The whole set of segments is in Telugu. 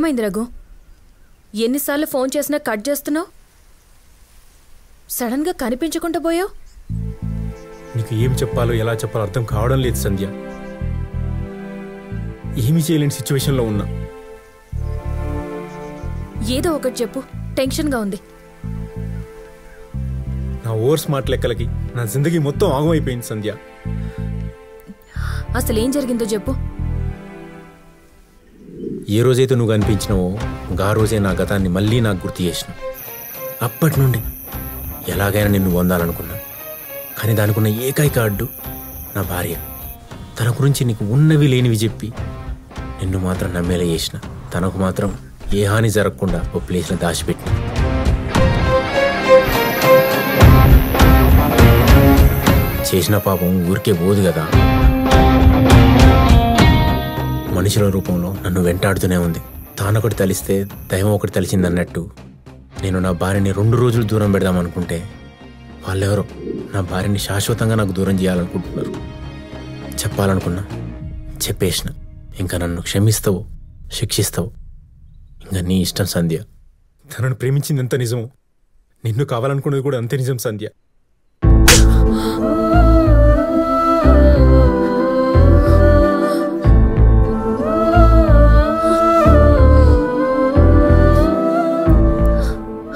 ఏమైంది రఘు? ఎన్నిసార్లు ఫోన్ చేసినా కట్ చేస్తున్నావు? సడన్గా కనిపించకుండా పోయావు. నీకు ఏం చెప్పాలో ఎలా చెప్పాలో అర్థం కావడం లేదు సంధ్య. ఏమీ చేయలేని సిచ్యువేషన్లో ఉన్నా. ఏదో ఒకటి చెప్పు, టెన్షన్గా ఉంది. నా ఓవర్ స్మార్ట్ లెక్కలకి నా జిందగీ మొత్తం ఆగమైపోయింది సంధ్య. అసలేం జరిగిందో చెప్పు. ఏ రోజైతే నువ్వు కనిపించినావో ఆ రోజే నా గతాన్ని మళ్ళీ నాకు గుర్తు చేసిన. అప్పటి నుండి ఎలాగైనా నిన్ను పొందాలనుకున్నా. కానీ దానికున్న ఏకైక అడ్డు నా భార్య. తన గురించి నీకు ఉన్నవి లేనివి చెప్పి నిన్ను మాత్రం నమ్మేలా చేసిన. తనకు మాత్రం ఏ హాని జరగకుండా ఓ ప్లేస్లో దాచిపెట్టిన. చేసిన పాపం ఊరికే పోదు కదా. మనుషుల రూపంలో నన్ను వెంటాడుతూనే ఉంది. తానొకటి తలిస్తే దైవం ఒకటి తలిచిందన్నట్టు నేను నా భార్యని 2 రోజులు దూరం పెడదామనుకుంటే వాళ్ళెవరో నా భార్యని శాశ్వతంగా నాకు దూరం చేయాలనుకుంటున్నారు. చెప్పాలనుకున్నా, చెప్పేసిన. ఇంకా నన్ను క్షమిస్తావు, శిక్షిస్తావు, ఇంకా నీ ఇష్టం సంధ్య. తనను ప్రేమించింది ఎంత నిజమో నిన్ను కావాలనుకున్నది కూడా అంతే నిజం సంధ్య.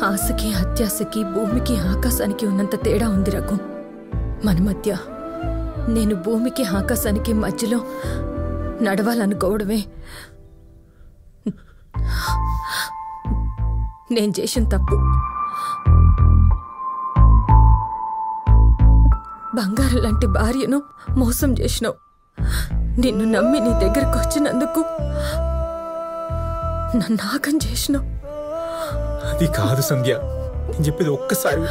ఆశకి అత్యాశకి భూమికి ఆకాశానికి ఉన్నంత తేడా ఉంది రఘు. మన మధ్య నేను భూమికి ఆకాశానికి మధ్యలో నడవాలనుకోవడమే నేను చేసిన తప్పు. బంగారం లాంటి భార్యను మోసం చేసినావు. నిన్ను నమ్మి నీ దగ్గరకు వచ్చినందుకు నన్ను ఆగం చేసినావు. అది కాదు సంధ్య, నేను చెప్పేది ఒక్కసారి